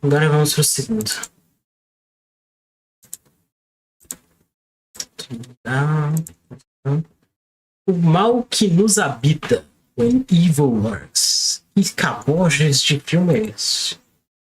Agora vamos pro segundo. O mal que nos habita. When Evil Works. Que cabojas de filme é esse?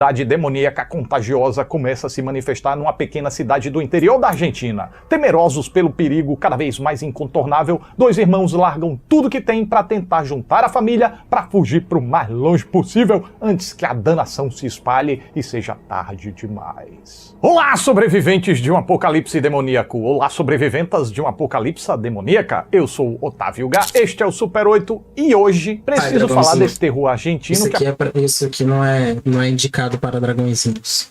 A cidade demoníaca contagiosa começa a se manifestar numa pequena cidade do interior da Argentina. Temerosos pelo perigo cada vez mais incontornável, dois irmãos largam tudo que têm para tentar juntar a família para fugir para o mais longe possível antes que a danação se espalhe e seja tarde demais. Olá, sobreviventes de um apocalipse demoníaco! Olá, sobreviventas de um apocalipse demoníaca! Eu sou Otávio Gá, este é o Super 8 e hoje preciso falar desse terror argentino. Isso aqui não é indicado para dragõezinhos.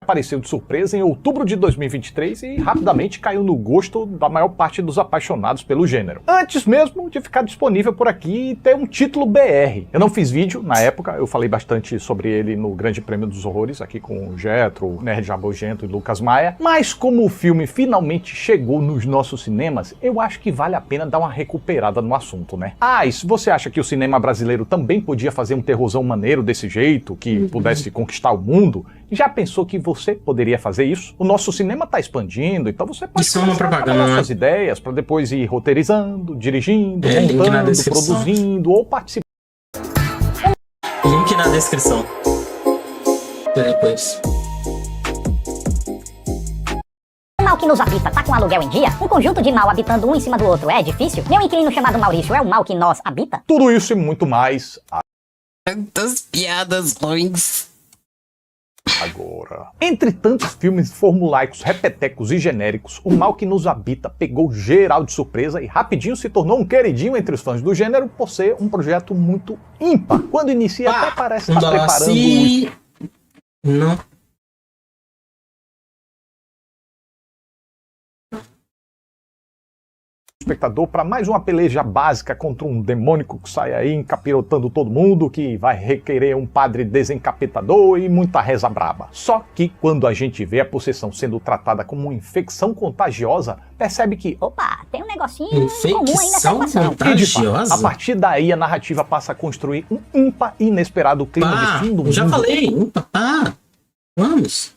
Apareceu de surpresa em outubro de 2023 e rapidamente caiu no gosto da maior parte dos apaixonados pelo gênero. Antes mesmo de ficar disponível por aqui e ter um título BR. Eu não fiz vídeo na época, eu falei bastante sobre ele no Grande Prêmio dos Horrores, aqui com o Getro, o Nerd Rabugento e Lucas Maia, mas como o filme finalmente chegou nos nossos cinemas, eu acho que vale a pena dar uma recuperada no assunto, né? Ah, e se você acha que o cinema brasileiro também podia fazer um terrorzão maneiro desse jeito, que pudesse conquistar o mundo, já pensou que você poderia fazer isso? O nosso cinema está expandindo, então você pode propaganda, suas ideias para depois ir roteirizando, dirigindo, montando, produzindo ou participando. Link na descrição. Depois. O mal que nos habita tá com aluguel em dia? Um conjunto de mal habitando um em cima do outro é difícil? Meu inquilino chamado Maurício é o mal que nós habita? Tudo isso e muito mais Tantas piadas ruins. agora. Entre tantos filmes formulaicos, repetecos e genéricos, O Mal que Nos Habita pegou geral de surpresa e rapidinho se tornou um queridinho entre os fãs do gênero por ser um projeto muito ímpar. Quando inicia até parece estar preparando Não. espectador para mais uma peleja básica contra um demônico que sai aí encapirotando todo mundo, que vai requerer um padre desencapetador e muita reza braba. Só que quando a gente vê a possessão sendo tratada como uma infecção contagiosa, percebe que, opa, tem um negocinho comum aí nessa equação. Contagiosa? A partir daí a narrativa passa a construir um ímpar e inesperado clima de fim do mundo. Já falei, vamos.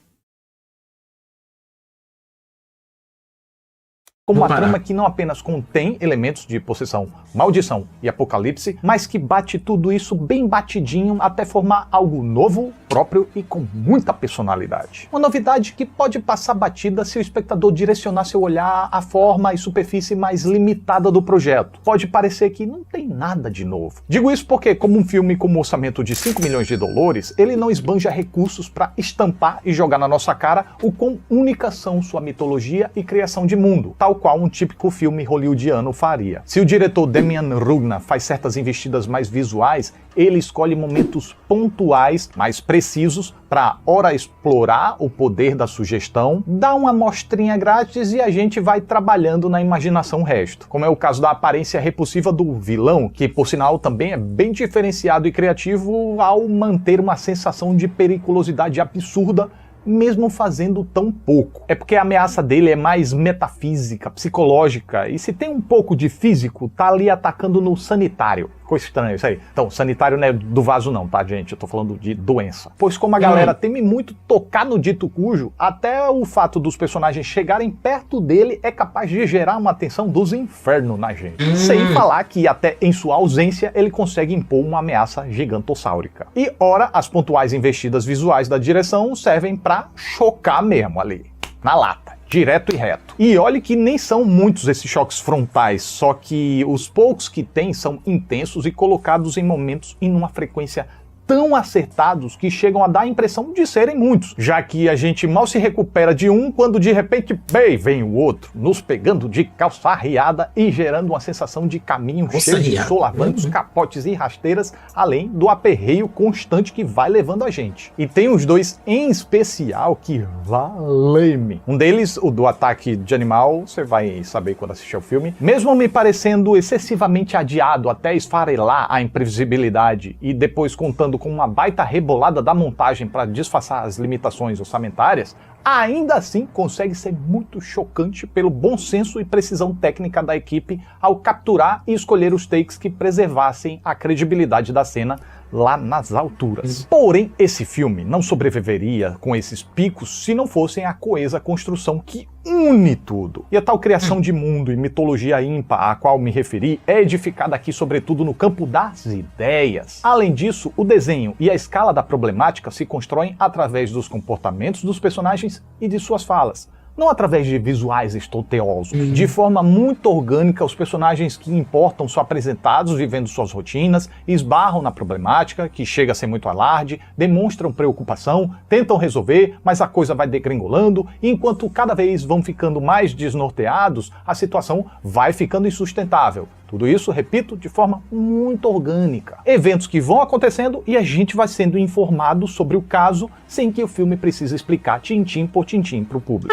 Como uma trama que não apenas contém elementos de possessão, maldição e apocalipse, mas que bate tudo isso bem batidinho até formar algo novo, próprio e com muita personalidade. Uma novidade que pode passar batida se o espectador direcionar seu olhar à forma e superfície mais limitada do projeto. Pode parecer que não tem nada de novo. Digo isso porque, como um filme com um orçamento de 5 milhões de dólares, ele não esbanja recursos para estampar e jogar na nossa cara o quão únicas são sua mitologia e criação de mundo, tal qual um típico filme hollywoodiano faria. Se o diretor Demian Rugna faz certas investidas mais visuais, ele escolhe momentos pontuais, mais precisos, para ora explorar o poder da sugestão, dar uma amostrinha grátis e a gente vai trabalhando na imaginação o resto. Como é o caso da aparência repulsiva do vilão, que por sinal também é bem diferenciado e criativo ao manter uma sensação de periculosidade absurda, mesmo fazendo tão pouco. É porque a ameaça dele é mais metafísica, psicológica, e se tem um pouco de físico, tá ali atacando no sanitário. Ficou estranho isso aí. Então, sanitário não é do vaso não, tá, gente? Eu tô falando de doença. Pois como a galera teme muito tocar no dito cujo, até o fato dos personagens chegarem perto dele é capaz de gerar uma tensão dos infernos na gente. Sem falar que até em sua ausência ele consegue impor uma ameaça gigantossáurica. E ora, as pontuais investidas visuais da direção servem pra chocar mesmo ali, na lata. Direto e reto. E olhe que nem são muitos esses choques frontais, só que os poucos que tem são intensos e colocados em momentos e numa frequência tão acertados que chegam a dar a impressão de serem muitos, já que a gente mal se recupera de um quando de repente, vem o outro, nos pegando de calça arriada e gerando uma sensação de caminho cheio de solavancos, capotes e rasteiras, além do aperreio constante que vai levando a gente. E tem os dois em especial que valem-me. Um deles, o do ataque de animal, você vai saber quando assistir o filme, mesmo me parecendo excessivamente adiado até esfarelar a imprevisibilidade e depois contando com uma baita rebolada da montagem para disfarçar as limitações orçamentárias, ainda assim consegue ser muito chocante pelo bom senso e precisão técnica da equipe ao capturar e escolher os takes que preservassem a credibilidade da cena lá nas alturas. Porém, esse filme não sobreviveria com esses picos se não fossem a coesa construção que une tudo. E a tal criação de mundo e mitologia ímpar a qual me referi é edificada aqui sobretudo no campo das ideias. Além disso, o desenho e a escala da problemática se constroem através dos comportamentos dos personagens e de suas falas, não através de visuais estonteosos. De forma muito orgânica, os personagens que importam são apresentados vivendo suas rotinas, esbarram na problemática, que chega a ser muito alarde, demonstram preocupação, tentam resolver, mas a coisa vai degringolando, e enquanto cada vez vão ficando mais desnorteados, a situação vai ficando insustentável. Tudo isso, repito, de forma muito orgânica. Eventos que vão acontecendo e a gente vai sendo informado sobre o caso sem que o filme precise explicar tintim por tintim para o público.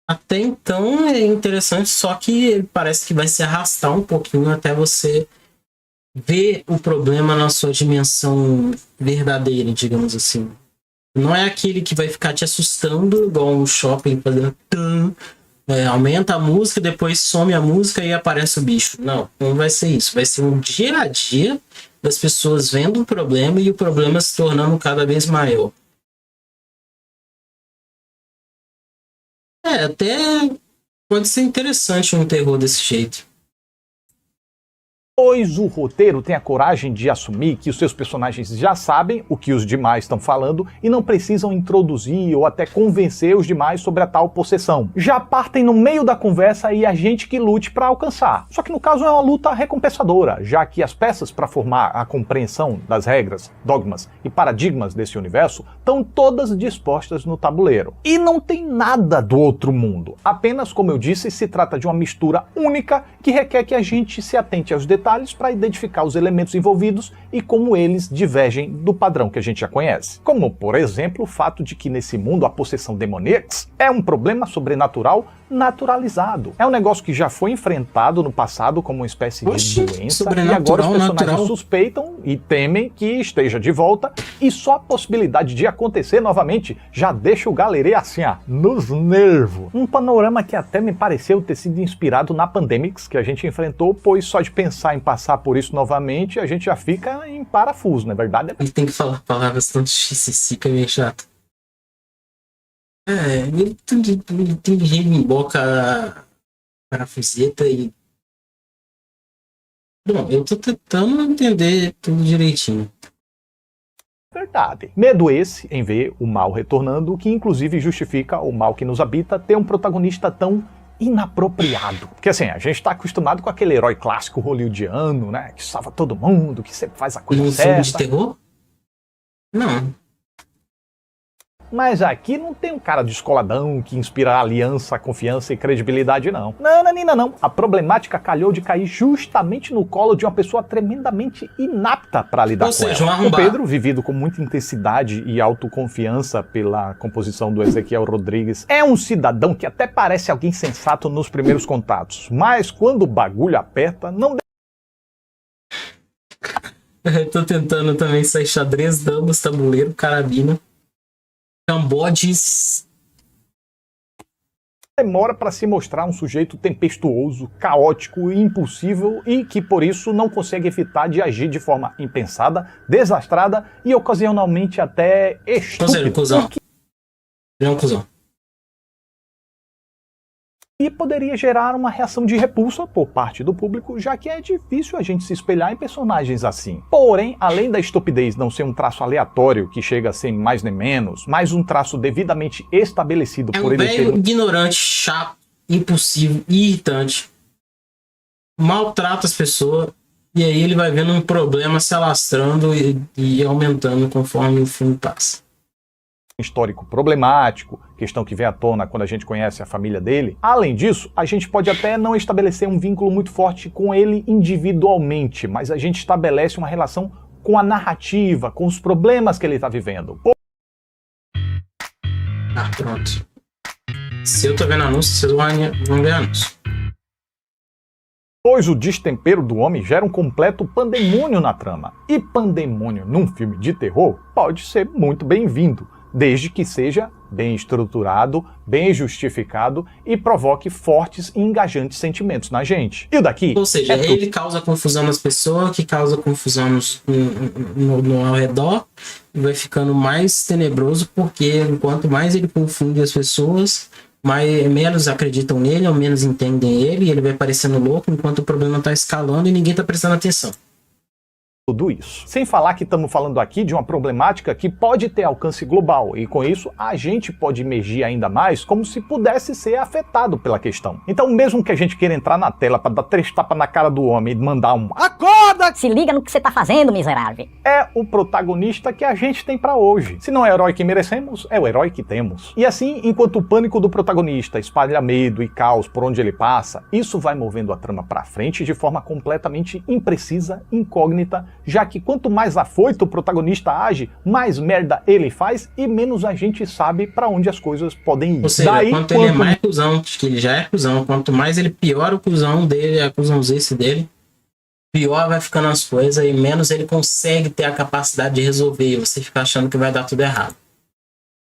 Até então é interessante, só que parece que vai se arrastar um pouquinho até você ver o problema na sua dimensão verdadeira, digamos assim. Não é aquele que vai ficar te assustando, igual um shopping fazendo tan. Aumenta a música, depois some a música e aparece o bicho. Não vai ser isso. Vai ser um dia a dia das pessoas vendo o problema e o problema se tornando cada vez maior. Até pode ser interessante um terror desse jeito. Pois o roteiro tem a coragem de assumir que os seus personagens já sabem o que os demais estão falando e não precisam introduzir ou até convencer os demais sobre a tal possessão. Já partem no meio da conversa e a gente que lute para alcançar. Só que no caso é uma luta recompensadora, já que as peças para formar a compreensão das regras, dogmas e paradigmas desse universo estão todas dispostas no tabuleiro. E não tem nada do outro mundo. Apenas, como eu disse, se trata de uma mistura única que requer que a gente se atente aos detalhes para identificar os elementos envolvidos e como eles divergem do padrão que a gente já conhece. Como, por exemplo, o fato de que nesse mundo a possessão demoníaca é um problema sobrenatural naturalizado. É um negócio que já foi enfrentado no passado como uma espécie de doença e agora os personagens suspeitam e temem que esteja de volta e só a possibilidade de acontecer novamente já deixa o galerê assim, nos nervos. Um panorama que até me pareceu ter sido inspirado na Pandemics que a gente enfrentou, pois só de pensar em passar por isso novamente a gente já fica em parafuso, não é verdade? Ele tem que falar palavras tão difíceis, fica meio chato. Ele tem que rememboca a parafuseta e... Bom, eu tô tentando entender tudo direitinho. Verdade. Medo esse em ver o mal retornando, que inclusive justifica o mal que nos habita ter um protagonista tão inapropriado. Porque assim, a gente tá acostumado com aquele herói clássico hollywoodiano, né? Que salva todo mundo, que sempre faz a coisa certa. Um filme de terror? Não. Mas aqui não tem um cara descoladão que inspira aliança, confiança e credibilidade, não. Não. A problemática calhou de cair justamente no colo de uma pessoa tremendamente inapta para lidar com ela. O Pedro, vivido com muita intensidade e autoconfiança pela composição do Ezequiel Rodrigues, é um cidadão que até parece alguém sensato nos primeiros contatos, mas quando o bagulho aperta, não... Tô tentando também sair xadrez, damas, tabuleiro, carabina. Cambodes. Demora para se mostrar um sujeito tempestuoso, caótico e impulsivo e que por isso não consegue evitar de agir de forma impensada, desastrada e ocasionalmente até estúpida. Ele é um cuzão. E poderia gerar uma reação de repulsa por parte do público, já que é difícil a gente se espelhar em personagens assim. Porém, além da estupidez não ser um traço aleatório que chega a ser mais nem menos, mas um traço devidamente estabelecido por ele ter... ignorante, chato, impulsivo, irritante, maltrata as pessoas e aí ele vai vendo um problema se alastrando e aumentando conforme o filme passa. Histórico problemático, questão que vem à tona quando a gente conhece a família dele. Além disso, a gente pode até não estabelecer um vínculo muito forte com ele individualmente, mas a gente estabelece uma relação com a narrativa, com os problemas que ele está vivendo. Pronto. Se eu tô vendo anúncio, vocês vão ver anúncio. Pois o destempero do homem gera um completo pandemônio na trama. E pandemônio num filme de terror pode ser muito bem-vindo, desde que seja bem estruturado, bem justificado e provoque fortes e engajantes sentimentos na gente. E o daqui? Ou seja, ele causa confusão nas pessoas, que causa confusão no ao redor, e vai ficando mais tenebroso, porque quanto mais ele confunde as pessoas, menos acreditam nele, ou menos entendem ele, e ele vai parecendo louco, enquanto o problema está escalando e ninguém está prestando atenção. Tudo isso. Sem falar que estamos falando aqui de uma problemática que pode ter alcance global, e com isso a gente pode emergir ainda mais como se pudesse ser afetado pela questão. Então, mesmo que a gente queira entrar na tela para dar 3 tapas na cara do homem e mandar um "acorda! Se liga no que você tá fazendo, miserável." É o protagonista que a gente tem para hoje. Se não é o herói que merecemos, é o herói que temos. E assim, enquanto o pânico do protagonista espalha medo e caos por onde ele passa, isso vai movendo a trama para frente de forma completamente imprecisa, incógnita, já que quanto mais afoito o protagonista age, mais merda ele faz e menos a gente sabe para onde as coisas podem ir. Ou seja, quanto ele é mais cuzão, que ele já é cuzão, quanto mais ele piora o cuzão dele, a cuzãozice dele, pior vai ficando as coisas e menos ele consegue ter a capacidade de resolver, e você fica achando que vai dar tudo errado.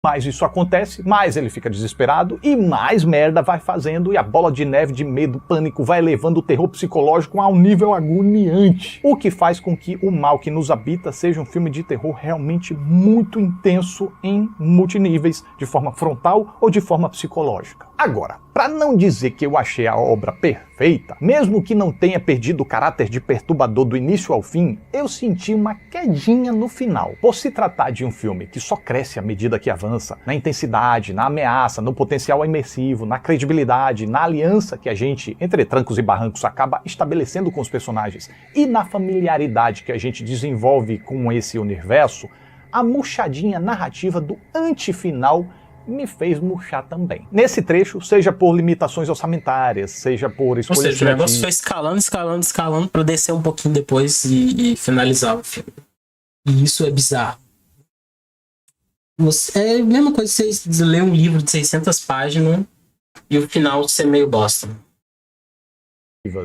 Mais isso acontece, mais ele fica desesperado e mais merda vai fazendo, e a bola de neve de medo, pânico vai elevando o terror psicológico a um nível agoniante. O que faz com que O Mal que Nos Habita seja um filme de terror realmente muito intenso em multiníveis, de forma frontal ou de forma psicológica. Agora, para não dizer que eu achei a obra perfeita, mesmo que não tenha perdido o caráter de perturbador do início ao fim, eu senti uma quedinha no final. Por se tratar de um filme que só cresce à medida que avança, na intensidade, na ameaça, no potencial imersivo, na credibilidade, na aliança que a gente, entre trancos e barrancos, acaba estabelecendo com os personagens e na familiaridade que a gente desenvolve com esse universo, a murchadinha narrativa do antifinal me fez murchar também. Nesse trecho, seja por limitações orçamentárias, seja por escolhas criativas. Ou seja, o negócio foi escalando para descer um pouquinho depois e finalizar o filme. E isso é bizarro. É a mesma coisa que você ler um livro de 600 páginas e o final ser meio bosta.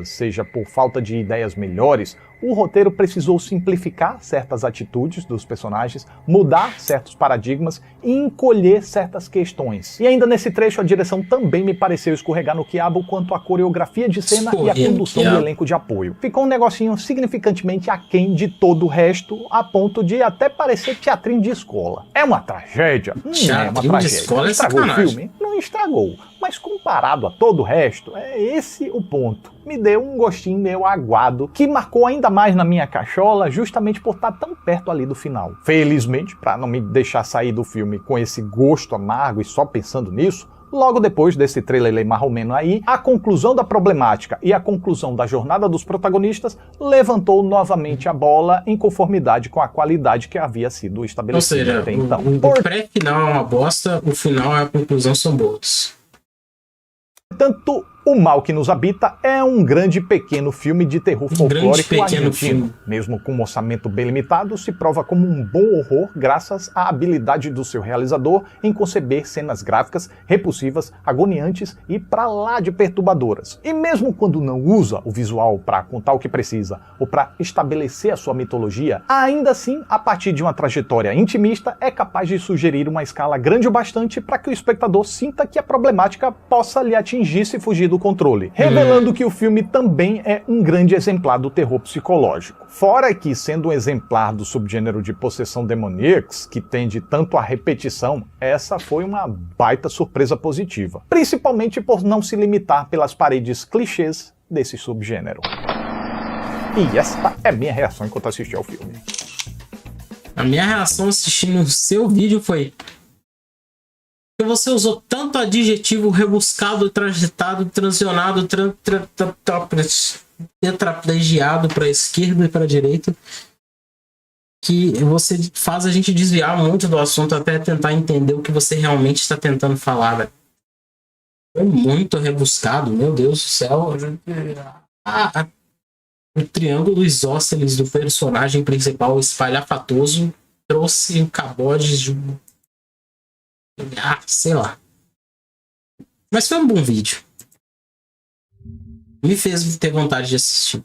Seja por falta de ideias melhores, o roteiro precisou simplificar certas atitudes dos personagens, mudar certos paradigmas e encolher certas questões. E ainda nesse trecho a direção também me pareceu escorregar no quiabo quanto à coreografia de cena e a condução do elenco de apoio. Ficou um negocinho significantemente aquém de todo o resto, a ponto de até parecer teatrinho de escola. É uma tragédia? Não é uma tragédia. Estragou o filme? Não estragou. Mas comparado a todo o resto, é esse o ponto. Me deu um gostinho meio aguado, que marcou ainda mais na minha cachola, justamente por estar tão perto ali do final. Felizmente, para não me deixar sair do filme com esse gosto amargo e só pensando nisso, logo depois desse trailer marromeno aí, a conclusão da problemática e a conclusão da jornada dos protagonistas levantou novamente a bola em conformidade com a qualidade que havia sido estabelecida. Ou seja, até então. O pré-final é uma bosta, o final e a conclusão são boas. Portanto, O Mal que Nos Habita é um grande pequeno filme de terror folclórico argentino. Mesmo com um orçamento bem limitado, se prova como um bom horror graças à habilidade do seu realizador em conceber cenas gráficas, repulsivas, agoniantes e pra lá de perturbadoras. E mesmo quando não usa o visual para contar o que precisa ou para estabelecer a sua mitologia, ainda assim, a partir de uma trajetória intimista, é capaz de sugerir uma escala grande o bastante para que o espectador sinta que a problemática possa lhe atingir se fugir do controle, revelando que o filme também é um grande exemplar do terror psicológico. Fora que, sendo um exemplar do subgênero de possessão demoníaca, que tende tanto à repetição, essa foi uma baita surpresa positiva, principalmente por não se limitar pelas paredes clichês desse subgênero. E esta é a minha reação enquanto assisti ao filme. A minha reação assistindo o seu vídeo foi: você usou tanto adjetivo rebuscado, transitado, transionado, tetraplegiado para a esquerda e para a direita, que você faz a gente desviar muito do assunto até tentar entender o que você realmente está tentando falar, velho. É muito rebuscado, meu Deus do céu. O triângulo isósceles do personagem principal espalhafatoso trouxe cabodes de... sei lá. Mas foi um bom vídeo. Me fez ter vontade de assistir.